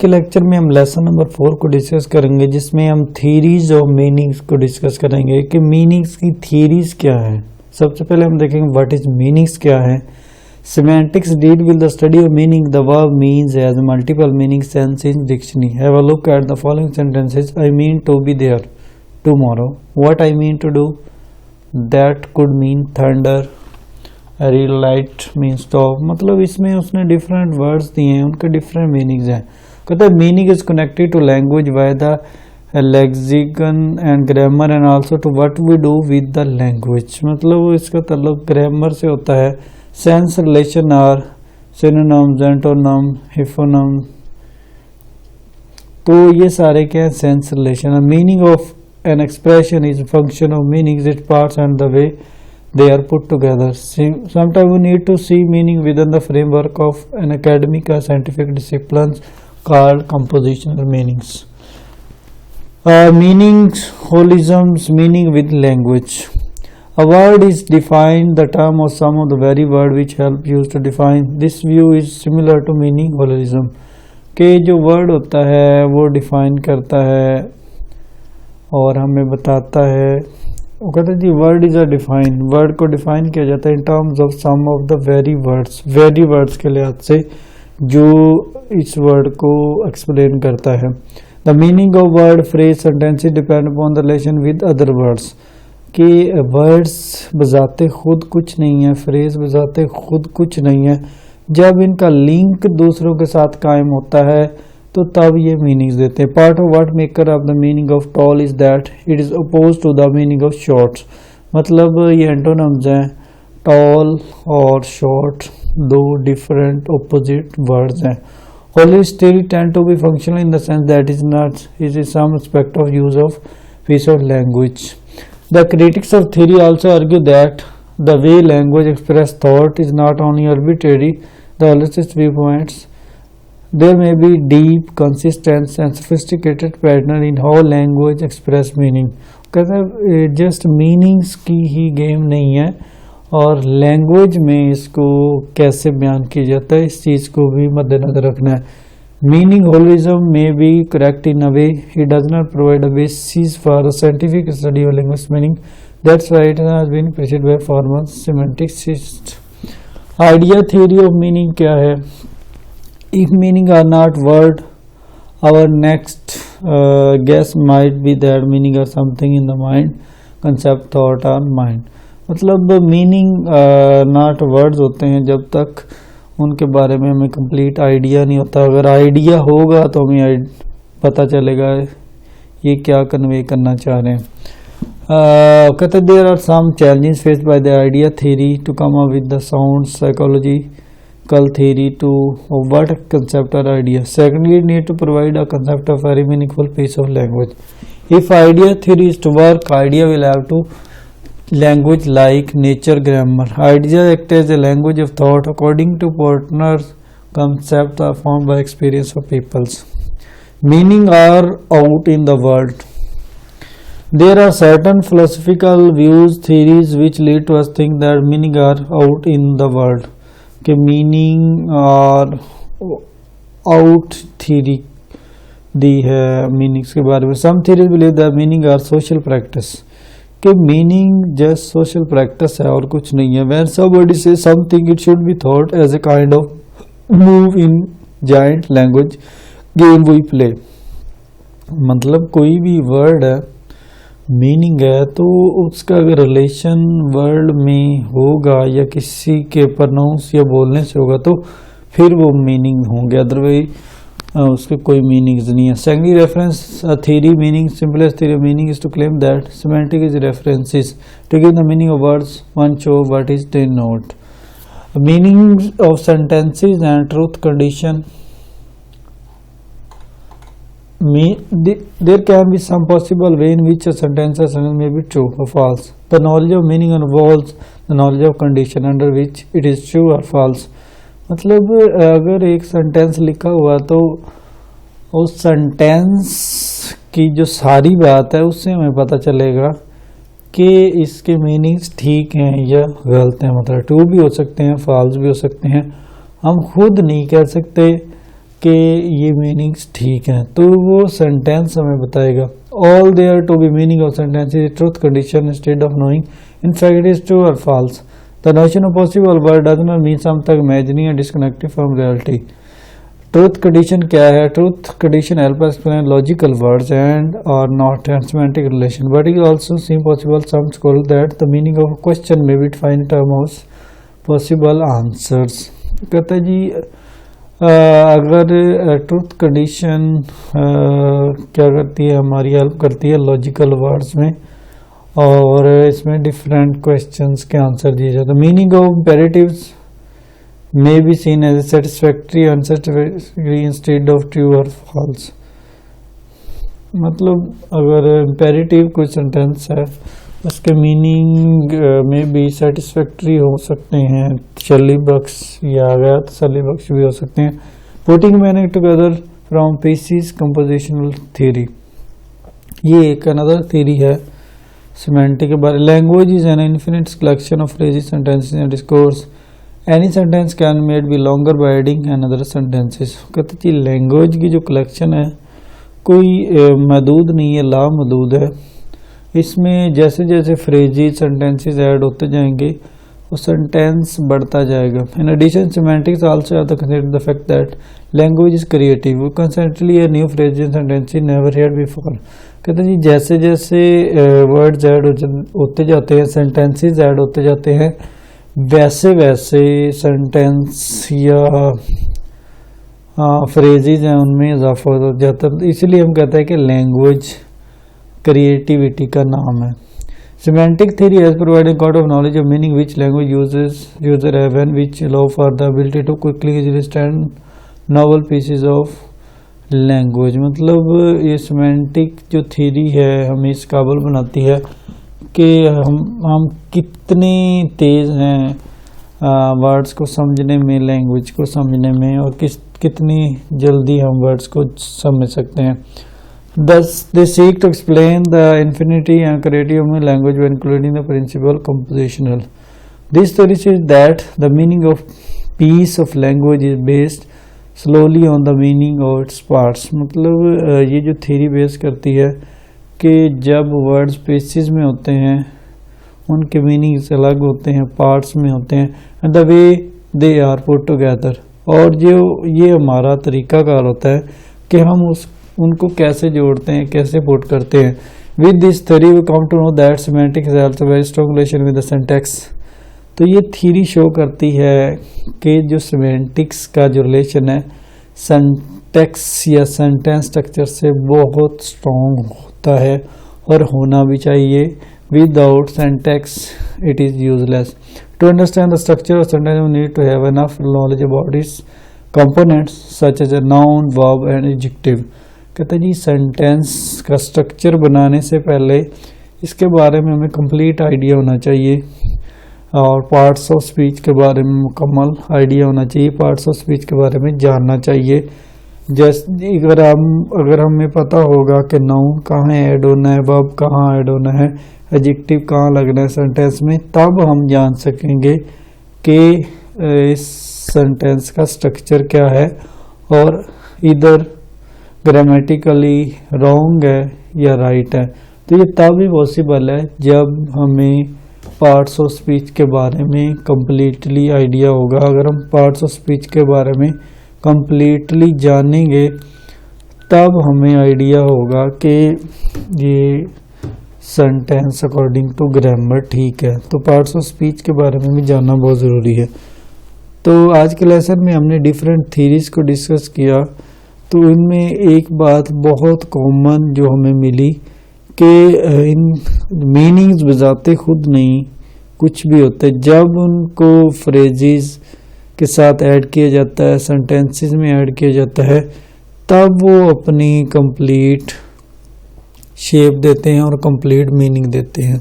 के लेक्चर में हम लेसन नंबर 4 को डिस्कस करेंगे, जिसमें हम थीरीज और मीनिंग्स को डिस्कस करेंगे कि मीनिंग्स की थीरीज क्या है। सबसे पहले हम देखेंगे व्हाट इज मीनिंग्स क्या है। Semantics deal with the study of meaning. The verb means has multiple meanings sense in dictionary. Have a look at the following sentences. I mean to be there tomorrow. What I mean to do? That could mean thunder. A real light means stop. मतलब इसमें उसने different words दिए हैं, उनके different meanings हैं। कहता है meaning is connected to language by the lexicon and grammar and also to what we do with the language. मतलब इसका ताल्लुक grammar से होता है। Sense relation are synonyms, antonym, hyponym, तो ये सारे क्या है sense relation. Meaning of an expression is function of meanings, its parts and the way they are put together. Sometimes we need to see meaning within the framework of an academic or scientific disciplines called compositional meanings. Meanings, holisms, meaning with language. A word is defined the term or sum of the very word which help use to define. This view is similar to meaning holism. कि जो word होता है वो define करता है और हमें बताता है। वो कहते हैं जी word is a define, word को डिफाइन किया जाता है in terms of some of the very words के लिहाज से जो इस वर्ड को एक्सप्लेन करता है। The meaning of word, phrase, sentences depend upon the relation with other words. कि वर्ड्स बजाते खुद कुछ नहीं है, फ्रेज बजाते खुद कुछ नहीं है, जब इनका लिंक दूसरों के साथ कायम होता है तो तब ये मीनिंग्स देते हैं। Part of what maker of the meaning of tall is that it is oppose to the meaning of short. मतलब ये एंटोनिम्स हैं, टॉल और शॉर्ट दो डिफरेंट ऑपोजिट वर्ड्स हैं। Holist theory tend to be functional in the sense that is not is some aspect of use of piece of language. The critics of theory also argue that the way language express thought is not only arbitrary. The holistic viewpoints, there may be deep, consistent and sophisticated pattern in how language express meaning. कहते हैं just meanings की ही game नहीं है और language में इसको कैसे बयान किया जाता है इस चीज़ को भी मद्देनजर रखना है। Meaning holism may be correct in a way it does not provide a basis for a scientific study of language meaning. That's why it has been preceded by formal semanticists. Idea theory of meaning क्या है? If meaning are not word, our next guess might be that meaning are something in the mind, concept, thought or mind. मतलब meaning not words होते हैं जब तक उनके बारे में हमें complete idea नहीं होता। अगर idea होगा तो हमें पता चलेगा ये क्या कन्वे करना चाह रहे हैं। कहते there are some challenges faced by the idea theory to come up with the sound psychological theory to what concept और idea. Secondly it need to provide a concept of very meaningful piece of language. If idea theory is to work, idea will have to language like nature grammar. Idea act as a language of thought according to partner concept are formed by experience of peoples. Meaning are out in the world. There are certain philosophical views, theories which lead to us think that meaning are out in the world. कि meaning are out theory दी है meanings के बारे में। Some theories believe that meaning are social practice. कि meaning just social practice है और कुछ नहीं है। When somebody says something, it should be thought as a kind of move in giant language game we play. मतलब कोई भी word है, मीनिंग है, तो उसका अगर रिलेशन वर्ल्ड में होगा या किसी के प्रोनाउंस या बोलने से होगा तो फिर वो मीनिंग होंगे, अदरवाइज उसके कोई मीनिंग्स नहीं है। Secondary reference theory meaning, simplest theory meaning is to claim that semantic is references to give the meaning of words one show what is denote. Meaning of sentences and truth condition. There can be some possible way in which a sentence may be true or false. The knowledge of meaning involves the knowledge of condition under which it is true or false. मतलब अगर एक sentence लिखा हुआ तो उस sentence की जो सारी बात है उससे हमें पता चलेगा कि इसके मीनिंग्स ठीक हैं या गलत हैं। मतलब ट्रू भी हो सकते हैं, फॉल्स भी हो सकते हैं। हम खुद नहीं कह सकते कि ये मीनिंग्स ठीक हैं, तो वो सेंटेंस हमें बताएगा। All there to be meaning of sentence is truth condition instead of knowing in fact it is true और false. The notion of possible word does not mean something imaginary and disconnected from reality. Truth condition क्या है? Truth condition help us explain logical words and are not and semantic relation, but it also seem possible some scholar that the meaning of question may be defined in terms of possible answers. कहते हैं जी अगर truth condition क्या करती है, हमारी help करती है logical words में, और इसमें डिफरेंट क्वेश्चंस के आंसर दिए जाते हैं। Meaning of imperatives may be seen as satisfactory or unsatisfactory instead of true or false। मतलब अगर इम्पेरेटिव कोई सेंटेंस है उसके मीनिंग में भी सेटिस्फैक्ट्री हो सकते हैं, तसल्ली बख्श या गैर तसल्ली बख्श भी हो सकते हैं। Putting meaning together from pieces compositional theory, ये एक अनदर थ्योरी है सिमेंटिक के बारे। Language is an infinite collection of phrases, sentences and discourse. Any sentence can made be longer by adding another sentences. कहते हैं लैंग्वेज की जो collection है कोई महदूद नहीं है, लामहदूद है। इसमें जैसे जैसे फ्रेजेस सेंटेंसेस ऐड होते जाएंगे वो सेंटेंस बढ़ता जाएगा। In addition semantics also have to consider the fact that language is creative, we constantly a new phrases sentences never heard before. कहते हैं जी जैसे जैसे वर्ड्स ऐड होते जाते हैं, सेंटेंसेस ऐड होते जाते हैं, वैसे वैसे सेंटेंस या फ्रेजेस हैं उनमें इजाफा हो जाता है। इसलिए हम कहते हैं कि लैंग्वेज क्रिएटिविटी का नाम है। Semantic theory has provided got of knowledge of meaning which language user have and which allow for the ability to quickly understand novel pieces of language. मतलब ये सिमेंटिक जो थ्योरी है हमें इस काबिल बनाती है कि हम कितने तेज़ हैं वर्ड्स को समझने में, लैंग्वेज को समझने में, और कितनी जल्दी हम वर्ड्स को समझ सकते हैं। Thus they seek to explain the infinity and creativity of language by including the principle compositional. This theory says that the meaning of piece of language is based solely on the meaning of its parts। मतलब ये जो theory base करती है कि जब words pieces में होते हैं उनके मीनिंग्स अलग होते हैं, पार्ट्स में होते हैं, and the way they are put together, और जो ये हमारा तरीकाकार होता है कि हम उनको कैसे जोड़ते हैं, कैसे पुट करते हैं। With this theory we come to know that semantics has also very strong relation with the syntax. तो ये थ्योरी शो करती है कि जो सिमेंटिक्स का जो रिलेशन है सिंटैक्स या सेंटेंस स्ट्रक्चर से बहुत स्ट्रॉन्ग होता है और होना भी चाहिए। Without syntax it is useless. To understand the structure of sentence we need to have enough knowledge about its components such as a noun, verb and adjective. कहते हैं जी सेंटेंस का स्ट्रक्चर बनाने से पहले इसके बारे में हमें कंप्लीट आइडिया होना चाहिए, और पार्ट्स ऑफ स्पीच के बारे में मुकम्मल आइडिया होना चाहिए, पार्ट्स ऑफ स्पीच के बारे में जानना चाहिए। जैसे अगर हमें पता होगा कि नाउन कहाँ ऐड होना है, वर्ब कहाँ ऐड होना है, एडजेक्टिव कहाँ लगना है सेंटेंस में, तब हम जान सकेंगे कि इस सेंटेंस का स्ट्रक्चर क्या है और इधर ग्रामेटिकली रॉन्ग है या राइट है। तो ये तब ही पॉसिबल है जब हमें पार्ट्स ऑफ स्पीच के बारे में कम्प्लीटली आइडिया होगा। अगर हम पार्ट्स ऑफ स्पीच के बारे में कम्प्लीटली जानेंगे तब हमें आइडिया होगा कि ये सेंटेंस अकॉर्डिंग टू ग्रामर ठीक है। तो पार्ट्स ऑफ स्पीच के बारे में भी जानना बहुत ज़रूरी है। तो आज के लेसन में हमने डिफरेंट थीरीज को डिस्कस किया। तो इनमें एक बात बहुत कॉमन जो हमें मिली कि इन मीनिंग्स बजाते खुद नहीं कुछ भी होते, जब उनको फ्रेजेस के साथ ऐड किया जाता है, सेंटेंसेस में ऐड किया जाता है, तब वो अपनी कंप्लीट शेप देते हैं और कंप्लीट मीनिंग देते हैं।